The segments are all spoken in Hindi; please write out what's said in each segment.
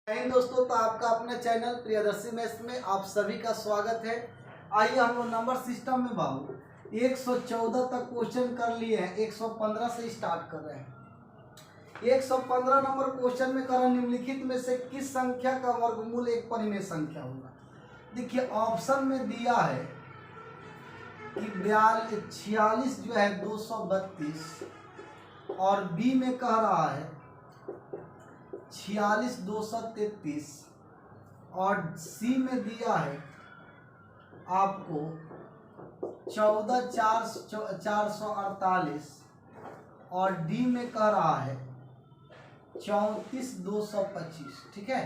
दोस्तों, तो आपका अपने चैनल प्रियदर्शी मैथ्स में आप सभी का स्वागत है। आइए हम लोग नंबर सिस्टम में बाबू 114 तक क्वेश्चन कर लिए हैं। 115 से स्टार्ट कर रहे हैं। 115 नंबर क्वेश्चन में कर निम्नलिखित में से किस संख्या का वर्गमूल एक परिमेय संख्या होगा। देखिए ऑप्शन में दिया है कि 46 जो है 232 और बी में कह रहा है 46 233 और सी में दिया है आपको 14 448 और डी में कह रहा है 34 225। ठीक है,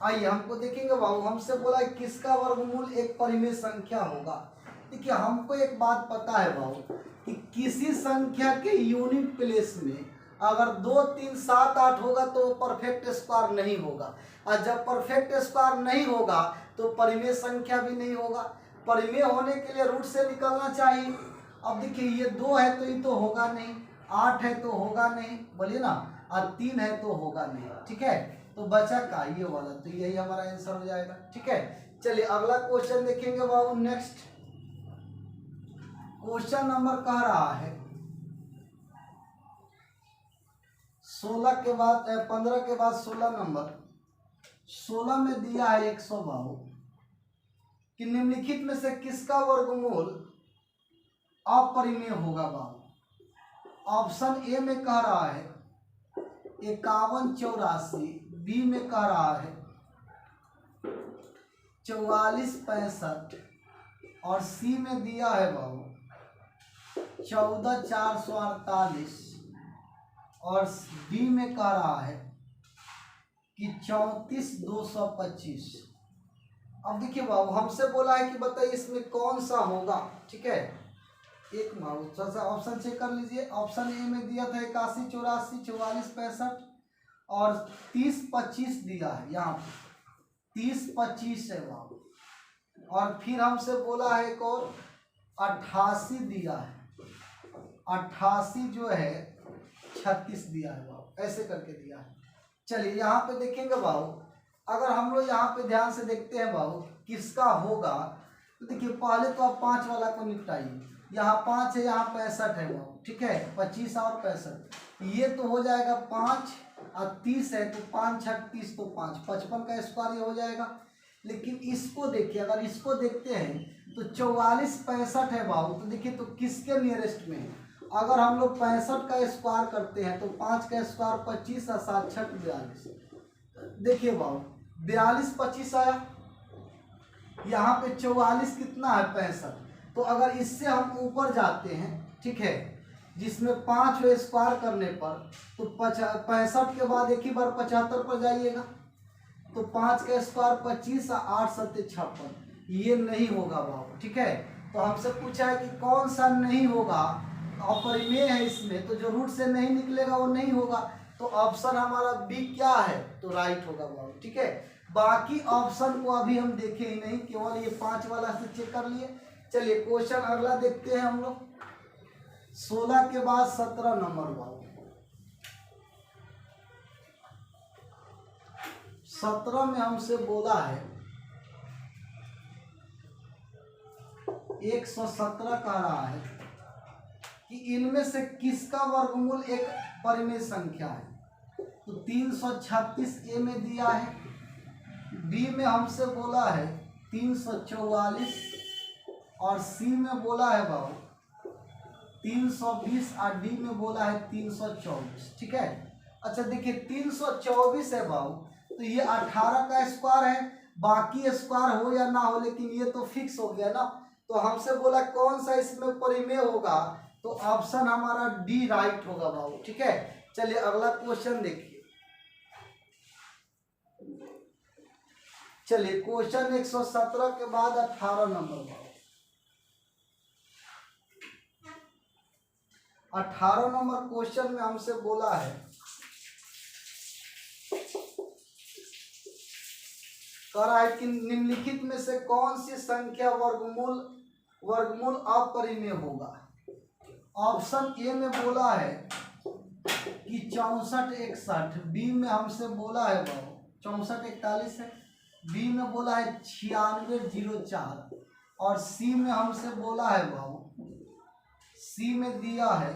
आइए हमको देखेंगे बाबू। हमसे बोला है किसका वर्गमूल एक परिमेय संख्या होगा। देखिए हमको एक बात पता है बाबू कि किसी संख्या के यूनिट प्लेस में अगर 2 3 7 8 होगा तो परफेक्ट स्क्वायर नहीं होगा, और जब परफेक्ट स्क्वायर नहीं होगा तो परिमेय संख्या भी नहीं होगा। परिमेय होने के लिए रूट से निकलना चाहिए। अब देखिए ये 2 है तो ये तो होगा नहीं, 8 है तो होगा नहीं, बोलिए ना, और 3 है तो होगा नहीं। ठीक है, तो बचा का ये वाला, तो यही हमारा आंसर हो जाएगा। ठीक है, चलिए अगला क्वेश्चन देखेंगे बाबू। नेक्स्ट क्वेश्चन नंबर कह रहा है 16 के बाद 15 के बाद 16 नंबर 16 में दिया है 152 कि निम्नलिखित में से किसका वर्गमूल अपरिमेय होगा बाबू। ऑप्शन ए में कह रहा है 51 84, बी में कह रहा है 44 65 और सी में दिया है बाबू 14 448 और डी में कह रहा है कि 34 225। अब देखिए बाबू हमसे बोला है कि बताइए इसमें कौन सा होगा। ठीक है, एक बाबू थोड़ा सा ऑप्शन चेक कर लीजिए। ऑप्शन ए में दिया था 81 84 44 65 और 30 25 दिया है, यहाँ पे 30 25 है बाबू। और फिर हमसे बोला है एक और 88 दिया है, 88 जो है 36 दिया है बाबू, ऐसे करके दिया है। चलिए यहाँ पे देखेंगे बाबू, अगर हम लोग यहाँ पे ध्यान से देखते हैं बाबू किसका होगा, तो देखिए पहले तो आप 5 वाला को निपटाइए। यहाँ 5 है, यहाँ 65 है बाबू। ठीक है, 25 और 65, ये तो हो जाएगा 5 और 30 है तो 5 6 30 तो 5 55 का स्क्वायर ये हो जाएगा। लेकिन इसको देखिए, अगर इसको देखते हैं तो 44 65 है बाबू, तो देखिए तो किसके नियरेस्ट में है। अगर हम लोग 65 का स्क्वायर करते हैं तो 5 का स्क्वायर 25 और 7 6 42। देखिए बाबू 42 25 आया, यहाँ पे 44 कितना है 65, तो अगर इससे हम ऊपर जाते हैं, ठीक है, जिसमें 5 स्क्वायर करने पर तो 65 के बाद एक ही बार 75 पर जाइएगा तो 5 का स्क्वायर 25 और 8 7 56, ये नहीं होगा बाबू। ठीक है, तो हमसे पूछा है कि कौन सा नहीं होगा, अपरिमेय है इसमें, तो जो रूट से नहीं निकलेगा वो नहीं होगा। तो ऑप्शन हमारा बी क्या है, तो राइट होगा बाबू। ठीक है, बाकी ऑप्शन को अभी हम देखे ही नहीं, केवल ये 5 वाला से चेक कर लिए। चलिए क्वेश्चन अगला देखते हैं हम लोग। 16 के बाद 17 नंबर बाबू। 17 में हमसे बोला है 117 कह रहा है कि इनमें से किसका वर्गमूल एक परिमेय संख्या है। तो 336 ए में दिया है, बी में हमसे बोला है 344 और सी में बोला है बाबू 320 और डी में बोला है 324। ठीक है, अच्छा देखिए 324 है बाबू, तो ये 18 का स्क्वायर है, बाकी स्क्वायर हो या ना हो लेकिन ये तो फिक्स हो गया ना। तो हमसे बोला कौन सा इसमें परिमेय होगा, तो ऑप्शन हमारा डी राइट होगा बाबू। ठीक है, चलिए अगला क्वेश्चन देखिए। चलिए क्वेश्चन 117 के बाद 18 नंबर बाबू। 18 नंबर क्वेश्चन में हमसे बोला है कह रहा है कि निम्नलिखित में से कौन सी संख्या वर्गमूल अपरिमेय होगा। ऑप्शन ए में बोला है कि 64 61, बी में हमसे बोला है बाबू 6441 है। बी में बोला है 9604 और सी में हमसे बोला है बाबू, सी में दिया है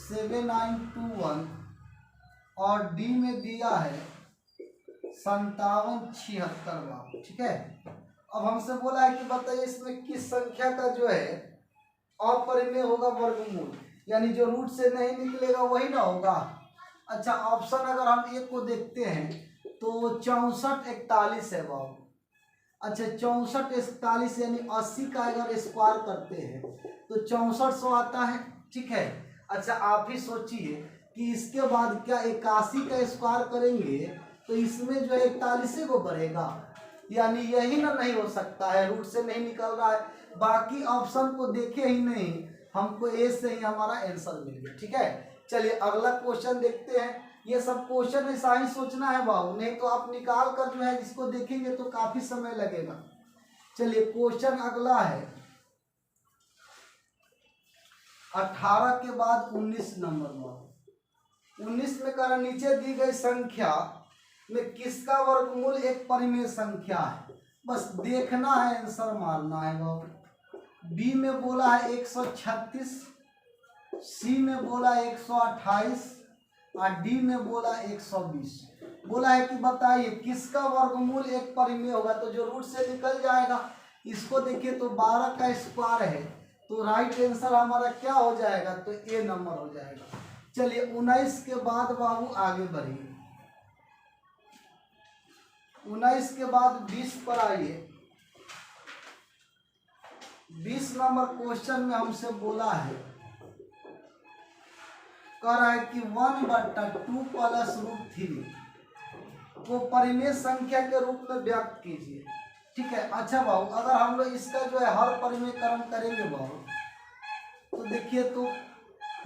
7921 और डी में दिया है 5776 बाबू। ठीक है, अब हमसे बोला है कि बताइए इसमें किस संख्या का जो है अपरिमेय होगा वर्गमूल, यानी जो रूट से नहीं निकलेगा वही ना होगा। अच्छा, ऑप्शन अगर हम एक को देखते हैं तो 6441 है बाबू। अच्छा, 6441 यानी 80 का अगर स्क्वायर करते हैं तो 6400 आता है। ठीक है, अच्छा आप ही सोचिए कि इसके बाद क्या 81 का स्क्वायर करेंगे तो इसमें जो है 41 को बढ़ेगा, यानी यही ना नहीं हो सकता है, रूट से नहीं निकल रहा है। बाकी ऑप्शन को देखे ही नहीं, हमको ए से ही हमारा आंसर मिल गया। ठीक है, चलिए अगला क्वेश्चन देखते हैं। ये सब क्वेश्चन ऐसा ही सोचना है बाबू, नहीं तो आप निकाल कर जो है इसको देखेंगे तो काफी समय लगेगा। चलिए क्वेश्चन अगला है 18 के बाद 19 नंबर बाबू। 19 में कह रहा नीचे दी गई संख्या में किसका वर्गमूल एक परिमेय संख्या है। बस देखना है, आंसर मारना है बाबू। बी में बोला है 136, सी में बोला 128 और डी में बोला 120। बोला है कि बताइए किसका वर्गमूल एक परिमेय होगा, तो जो रूट से निकल जाएगा। इसको देखिए तो 12 का स्क्वायर है, तो राइट आंसर हमारा क्या हो जाएगा, तो ए नंबर हो जाएगा। चलिए 19 के बाद बाबू आगे बढ़िए, 19 के बाद 20 पर आइए। 20 नंबर क्वेश्चन में हमसे बोला है, कह रहा है कि 1/2 प्लस √3 को परिमेय संख्या के रूप में व्यक्त कीजिए। ठीक है, अच्छा बाबू अगर हम लोग इसका जो है हर परिमेयकरण करेंगे बाबू, तो देखिए तो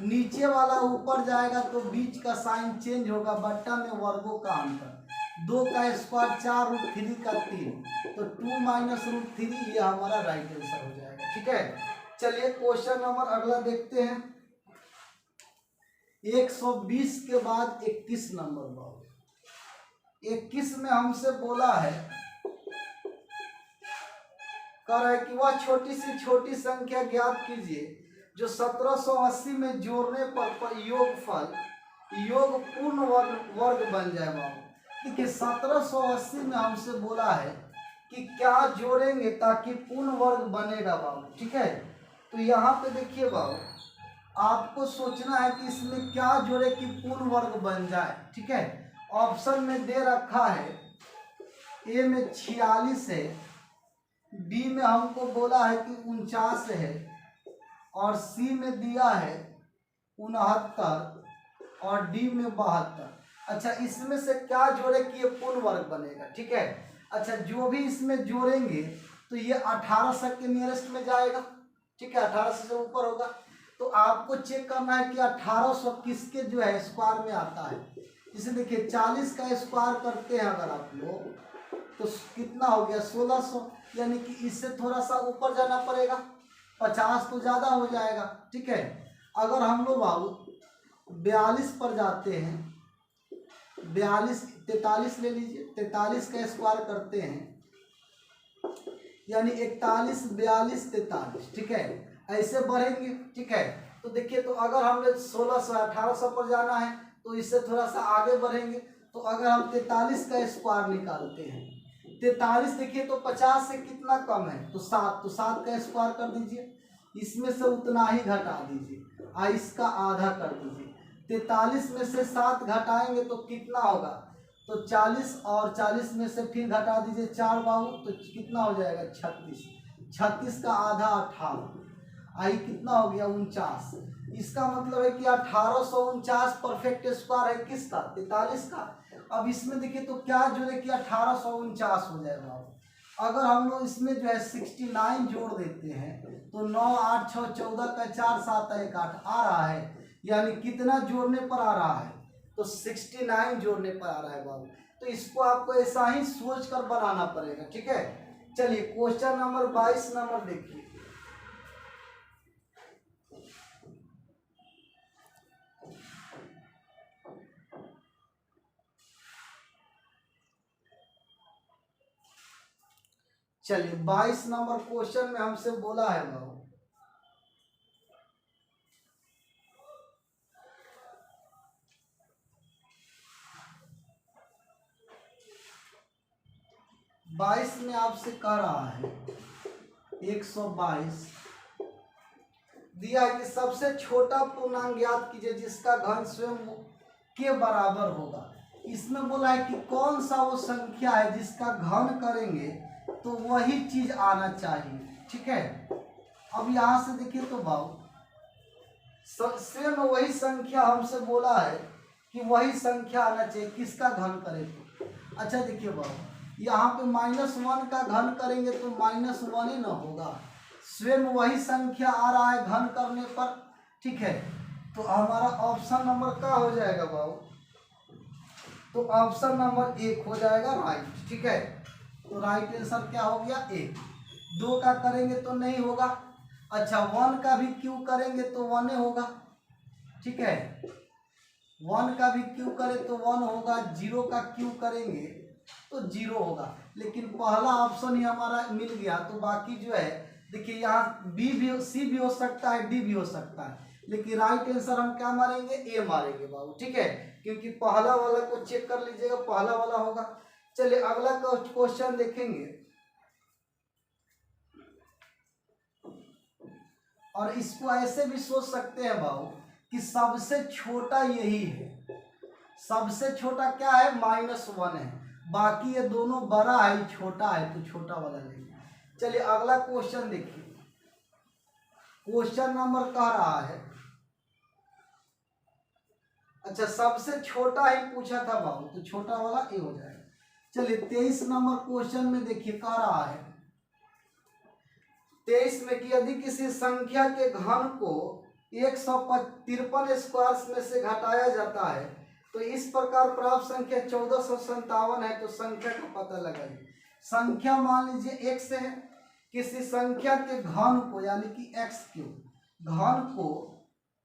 नीचे वाला ऊपर जाएगा तो बीच का साइन चेंज होगा, बट्टा में वर्गों का अंतर, 2 का स्क्वायर 4 √3 का 3, तो 2 माइनस √3 ये हमारा राइट आंसर हो जाएगा। ठीक है, चलिए क्वेश्चन नंबर अगला देखते हैं। 120 के बाद 21 नंबर बाबू। 21 में हमसे बोला है, कह रहा है कि वह छोटी सी छोटी संख्या ज्ञात कीजिए जो 1780 में जोड़ने पर योग पूर्ण वर्ग बन जाए बाबू। देखिए 1780 में हमसे बोला है कि क्या जोड़ेंगे ताकि पूर्ण वर्ग बनेगा बाबू। ठीक है, तो यहाँ पे देखिए बाबू आपको सोचना है कि इसमें क्या जोड़े कि पूर्ण वर्ग बन जाए। ठीक है, ऑप्शन में दे रखा है, ए में 46 है, बी में हमको बोला है कि 49 है और सी में दिया है 69 और डी में 72। अच्छा इसमें से क्या जोड़े कि ये पूर्ण वर्ग बनेगा। ठीक है, अच्छा जो भी इसमें जोड़ेंगे तो ये 1800 के नियरेस्ट में जाएगा। ठीक है, 1800 से ऊपर होगा, तो आपको चेक करना है कि 1800 किसके जो है स्क्वायर में आता है। जैसे देखिए 40 का स्क्वायर करते हैं अगर आप लोग तो कितना हो गया 1600, यानी कि इससे थोड़ा सा ऊपर जाना पड़ेगा, 50 तो ज़्यादा हो जाएगा। ठीक है, अगर हम लोग बाबू 42 पर जाते हैं, 43 ले लीजिए, 43 का स्क्वायर करते हैं यानी 41 42 43। ठीक है, ऐसे बढ़ेंगे। ठीक है, तो देखिए तो अगर हमने 1600 1800 पर जाना है तो इससे थोड़ा सा आगे बढ़ेंगे, तो अगर हम 43 का स्क्वायर निकालते हैं, 43 देखिए तो 50 से कितना कम है तो 7, तो 7 का स्क्वायर कर दीजिए, इसमें से उतना ही घटा दीजिए और इसका आधा कर दीजिए। 43 में से 7 घटाएंगे तो कितना होगा, तो 40 और 40 में से फिर घटा दीजिए 4 बाबू, तो कितना हो जाएगा 36, 36 का आधा 18, आई कितना हो गया 49। इसका मतलब है कि 1849 परफेक्ट स्क्वायर है किसका, 43 का। अब इसमें देखिए तो क्या जोड़े कि 1849 हो जाएगा। अगर हम लोग इसमें जो है 69 जोड़ देते हैं तो 9 8 6 14 का 4 7 1 8 आ रहा है, यानी कितना जोड़ने पर आ रहा है, तो 69 जोड़ने पर आ रहा है बाबू। तो इसको आपको ऐसा ही सोच कर बनाना पड़ेगा। ठीक है, चलिए क्वेश्चन नंबर 22 नंबर देखिए। चलिए 22 नंबर क्वेश्चन में हमसे बोला है बाबू, बाईस में आपसे कह रहा है 122 दिया है कि सबसे छोटा पूर्णांक ज्ञात कीजिए जिसका घन स्वयं के बराबर होगा। इसमें बोला है कि कौन सा वो संख्या है जिसका घन करेंगे तो वही चीज आना चाहिए, ठीक है। अब यहां से देखिए तो बाबू स्वयं वही संख्या हमसे बोला है कि वही संख्या आना चाहिए, किसका घन करें तो। अच्छा देखिए बाबू यहाँ पे -1 का घन करेंगे तो -1 ही ना होगा, स्वयं वही संख्या आ रहा है घन करने पर, ठीक है। तो हमारा ऑप्शन नंबर क्या हो जाएगा बाबू, तो ऑप्शन नंबर 1 हो जाएगा राइट, ठीक है। तो राइट आंसर क्या हो गया 1। 2 का करेंगे तो नहीं होगा। अच्छा 1 का भी क्यों करेंगे तो 1 होगा, ठीक है। 1 का भी क्यों करें तो 1 होगा, 0 का क्यों करेंगे तो 0 होगा। लेकिन पहला ऑप्शन ही हमारा मिल गया, तो बाकी जो है देखिए यहाँ बी भी सी भी हो सकता है, डी भी हो सकता है, लेकिन राइट आंसर हम क्या मारेंगे ए मारेंगे बाबू, ठीक है। क्योंकि पहला वाला को चेक कर लीजिएगा, पहला वाला होगा। चलिए अगला क्वेश्चन देखेंगे, और इसको ऐसे भी सोच सकते हैं बाबू कि सबसे छोटा यही है, सबसे छोटा क्या है -1 है, बाकी ये दोनों बड़ा है छोटा है तो छोटा वाला लेंगे। चलिए अगला क्वेश्चन देखिए, क्वेश्चन नंबर कह रहा है, अच्छा सबसे छोटा ही पूछा था बाबू तो छोटा वाला ए हो जाएगा। चलिए 23 नंबर क्वेश्चन में देखिए कह रहा है 23 में कि यदि किसी संख्या के घन को 153 स्क्वायर में से घटाया जाता है तो इस प्रकार प्राप्त संख्या 1457 है, तो संख्या का पता लगाइए। संख्या मान लीजिए x है, किसी संख्या के घन को यानी कि x क्यूब घन को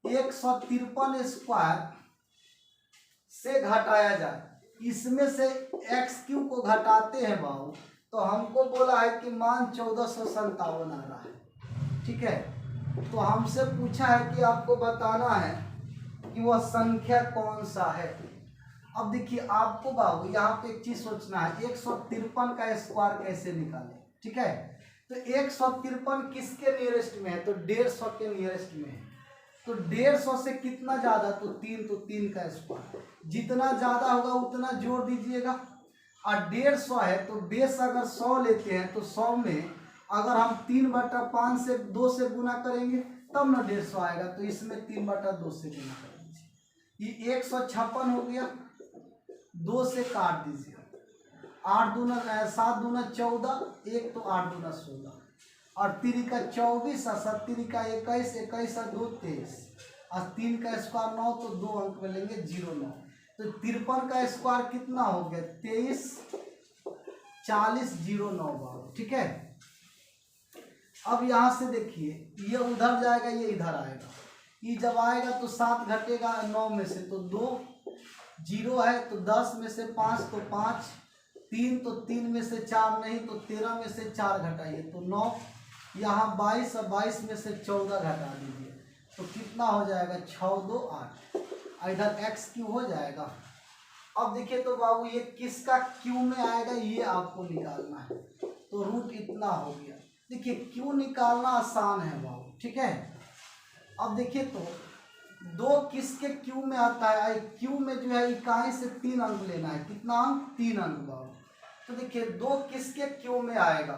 153 स्क्वायर से घटाया जाए, इसमें से x क्यूब को घटाते हैं बाबू, तो हमको बोला है कि मान 1457 आ रहा है, ठीक है। तो हमसे पूछा है कि आपको बताना है कि वह संख्या कौन सा है। अब देखिए आपको बाबू यहाँ पे एक चीज सोचना है, 153 का स्क्वायर कैसे निकालें, ठीक है। तो 153 किसके नियरेस्ट में है, तो 150 के नियरेस्ट में है। तो 150 से कितना ज्यादा, तो 3, तो 3 का स्क्वायर, जितना ज्यादा होगा उतना जोड़ दीजिएगा। और 150 है तो बेस अगर 100 लेते हैं तो 100 में अगर हम 3/5 से 2 से गुना करेंगे तब ना 150 आएगा, तो इसमें 3/2 से गुना कर दीजिए। ये 156 हो गया, 2 से काट दीजिए, 8 दूना 7 दूना 14, 1 तो 8 दूना 16, और 3 का 24 और 7 का 21, 21 और 2 23, और 3 का स्क्वायर 9, तो 2 अंक में लेंगे 0 9, तो 53 का स्क्वायर कितना हो गया 23 40 0 9 बाबू, ठीक है। अब यहाँ से देखिए ये उधर जाएगा ये इधर आएगा, ये जब आएगा तो 7 घटेगा 9 में से तो 2, 0 है तो 10 में से 5 तो 5, 3 तो 3 में से 4 नहीं तो 13 में से 4 घटाइए तो 9, यहाँ 22 और 22 में से 14 घटा दीजिए तो कितना हो जाएगा 6 2 8, इधर x क्यू हो जाएगा। अब देखिए तो बाबू ये किसका क्यू में आएगा ये आपको निकालना है, तो रूट इतना हो गया। देखिए क्यू निकालना आसान है बाबू, ठीक है। अब देखिए तो 2 किसके क्यू में आता है, क्यू में जो है इकाई से 3 अंक लेना है, कितना अंक 3 अंक बाबू। तो देखिए 2 किसके क्यू में आएगा,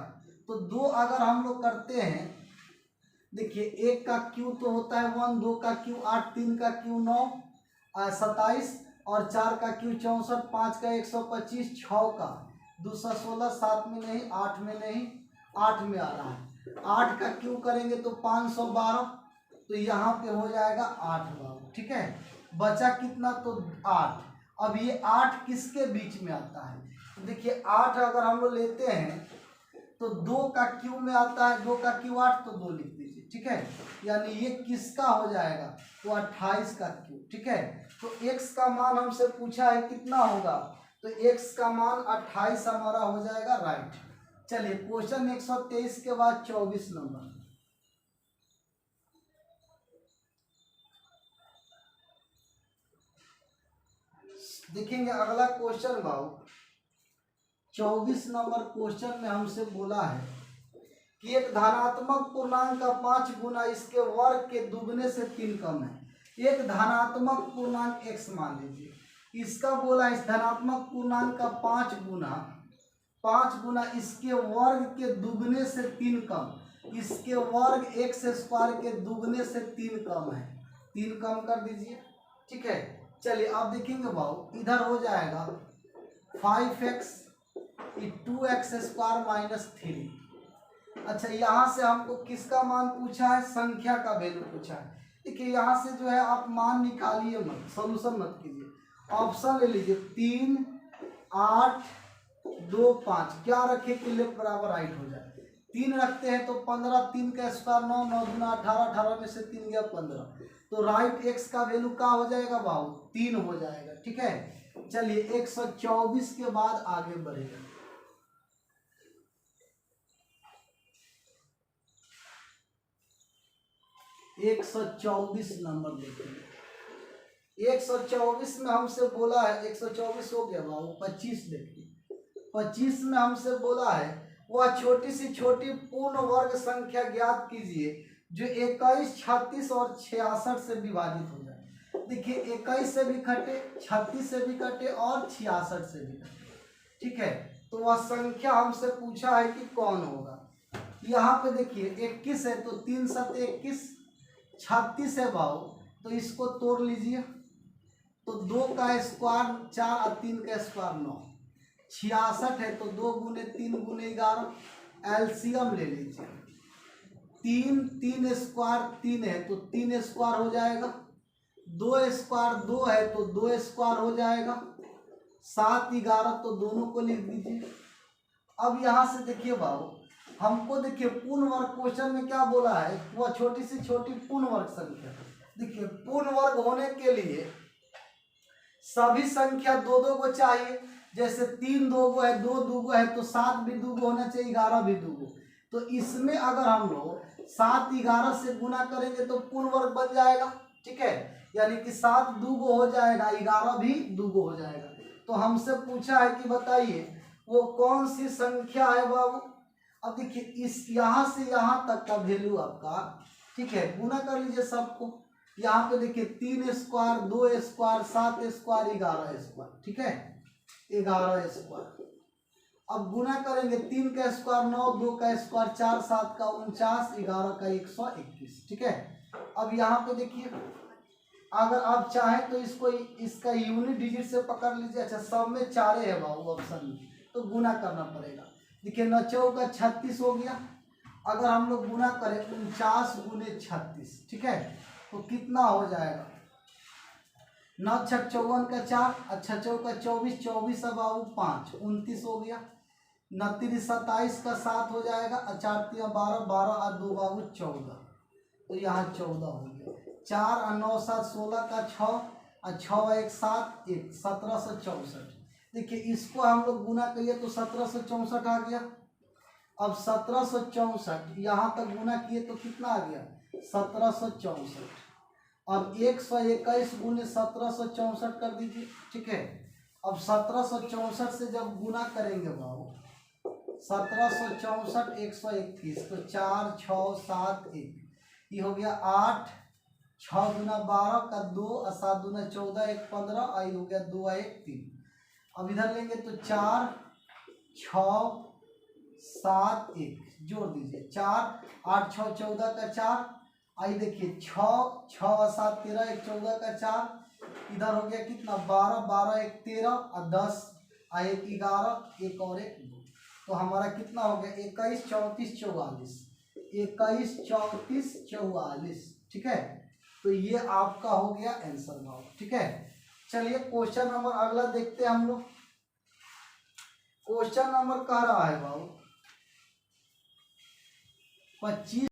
तो 2 अगर हम लोग करते हैं, देखिए 1 का क्यू तो होता है 1, 2 का क्यू 8, 3 का क्यू 9 27, और 4 का क्यू 64, 5 का 125, 6 का 216, 7 में नहीं 8 में नहीं 8 में आ रहा है, 8 का क्यू करेंगे तो 512, तो यहाँ पे हो जाएगा 8 बाबू, ठीक है। बचा कितना तो 8। अब ये 8 किसके बीच में आता है, तो देखिए 8 अगर हम लोग लेते हैं तो 2 का क्यू में आता है, 2 का क्यू 8 तो 2 लिख दीजिए, ठीक है। यानी ये किसका हो जाएगा तो 28 का क्यू, ठीक है। तो x का मान हमसे पूछा है कितना होगा, तो x का मान 28 हमारा हो जाएगा राइट। चलिए क्वेश्चन 123 के बाद 24 नंबर। देखेंगे अगला क्वेश्चन भाव 24 नंबर क्वेश्चन में हमसे बोला है कि एक धनात्मक पूर्णांक का 5 गुना इसके वर्ग के दुगने से 3 कम है। एक धनात्मक पूर्णांक x मान लीजिए, इसका बोला इस धनात्मक पूर्णांक का 5 गुना इसके वर्ग के दुगने से 3 कम, इसके वर्ग x स्क्वायर के दुगने से 3 कम है, 3 कम कर दीजिए। ठीक है, चलिए आप देखेंगे भाव इधर हो जाएगा 5x 2x स्क्वायर माइनस 3। अच्छा यहाँ से हमको किसका मान पूछा है, संख्या का वैल्यू पूछा है। देखिए यहाँ से जो है आप मान निकालिए मत, सोल्यूशन मत कीजिए, ऑप्शन ले लीजिए 3 8 2 5, क्या रखे कि लेफ्ट बराबर राइट हो जाए। 3 रखते हैं तो 15, 3 का स्क्वायर 9, 9 दूना 18, 18 में से 3 गया 15, तो राइट एक्स का वैल्यू क्या हो जाएगा बाबू 3 हो जाएगा। ठीक है, चलिए 124 के बाद आगे बढ़ेगा। एक 124 नंबर देखिए, 124 में हमसे बोला है, 124 हो गया बाबू, 25 देखिए, 25 में हमसे बोला है वह छोटी सी छोटी पूर्ण वर्ग संख्या ज्ञात कीजिए जो 21, 36 और 66 से विभाजित हो जाए। देखिए 21 से भी कटे, 36 से भी कटे और 66 से भी कटे। ठीक है, तो वह संख्या हमसे पूछा है कि कौन होगा। यहाँ पे देखिए 21 है तो 3 7 21, 36 है भाव तो इसको तोड़ लीजिए, तो 2 का स्क्वायर 4 और 3 का स्क्वायर 9, 66 है तो 2 गुने 3 गुने 11, एलसीएम ले लीजिए। 3 स्क्वायर 3 है तो 3 स्क्वायर हो जाएगा, 2 स्क्वायर 2 है तो 2 स्क्वायर हो जाएगा, 7 11 तो दोनों को लिख दीजिए। अब यहाँ से देखिए बाबू हमको देखिए पूर्ण वर्ग क्वेश्चन में क्या बोला है, वह छोटी सी छोटी पूर्ण वर्ग संख्या। देखिए पूर्ण वर्ग होने के लिए सभी संख्या 2 को चाहिए, जैसे 3 2 है, 2 2 है तो 7 भी 2 होना चाहिए, 11 भी 2। तो इसमें अगर हम लोग 7 11 से गुना करेंगे तो पूर्ण वर्ग बन जाएगा। ठीक है, यानी कि 7 2 हो जाएगा, 11 भी 2 हो जाएगा। तो हमसे पूछा है कि बताइए वो कौन सी संख्या है बाबू। अब देखिए इस यहाँ से यहाँ तक का वैल्यू आपका, ठीक है, गुना कर लीजिए सबको। यहाँ पे देखिए 3 स्क्वायर 2 स्क्वायर 7 स्क्वायर 11 स्क्वायर, ठीक है, 11 स्क्वायर। अब गुना करेंगे 3 का स्क्वायर 9, 2 का स्क्वायर 4, 7 का 49, 11 का 121। ठीक है, अब यहाँ पे देखिए अगर आप चाहें तो इसको इसका यूनिट डिजिट से पकड़ लीजिए। अच्छा सब में 4 है बाबू ऑप्शन में, तो गुना करना पड़ेगा। देखिए 9 चौका 36 हो गया, अगर हम लोग गुना करें 49 गुने 36, ठीक है, तो कितना हो जाएगा 9 6 54 का 4, अच्छा चौका 24, 24 अब बाबू 5 29 हो गया, 9 3 27 का 7 हो जाएगा, 4 3 12 12 और 2 बाबू 14, तो यहाँ 14 हो गया। 4 और 9 7 16 का 6 और 6 1 7 1 1764। देखिए इसको हम लोग गुना करिए तो 1764 आ गया। अब 1764 यहाँ तक गुना किए तो कितना आ गया 1764। अब 121 गुने 1764 कर दीजिए। ठीक है, अब 1764 से जब गुना करेंगे बाबू 1764 121 तो 4 6 7 1, ये हो गया 8, 6 गुना 12 का 2 और 7 गुना 14 1 15, आई हो गया 2 1 3। अब इधर लेंगे तो 4 6 7 1 जोड़ दीजिए, 4 8 6 14 का 4, आई देखिए 6 6 और 7 13 1 14 का 4, इधर हो गया कितना 12 12 1 13 और 10 और 1 11 1 और 1 2, तो हमारा कितना हो गया 21 34 44, 21 34 44। ठीक है, तो ये आपका हो गया आंसर बाबू। ठीक है, चलिए क्वेश्चन नंबर अगला देखते हैं हम लोग। क्वेश्चन नंबर कह रहा है बाबू 25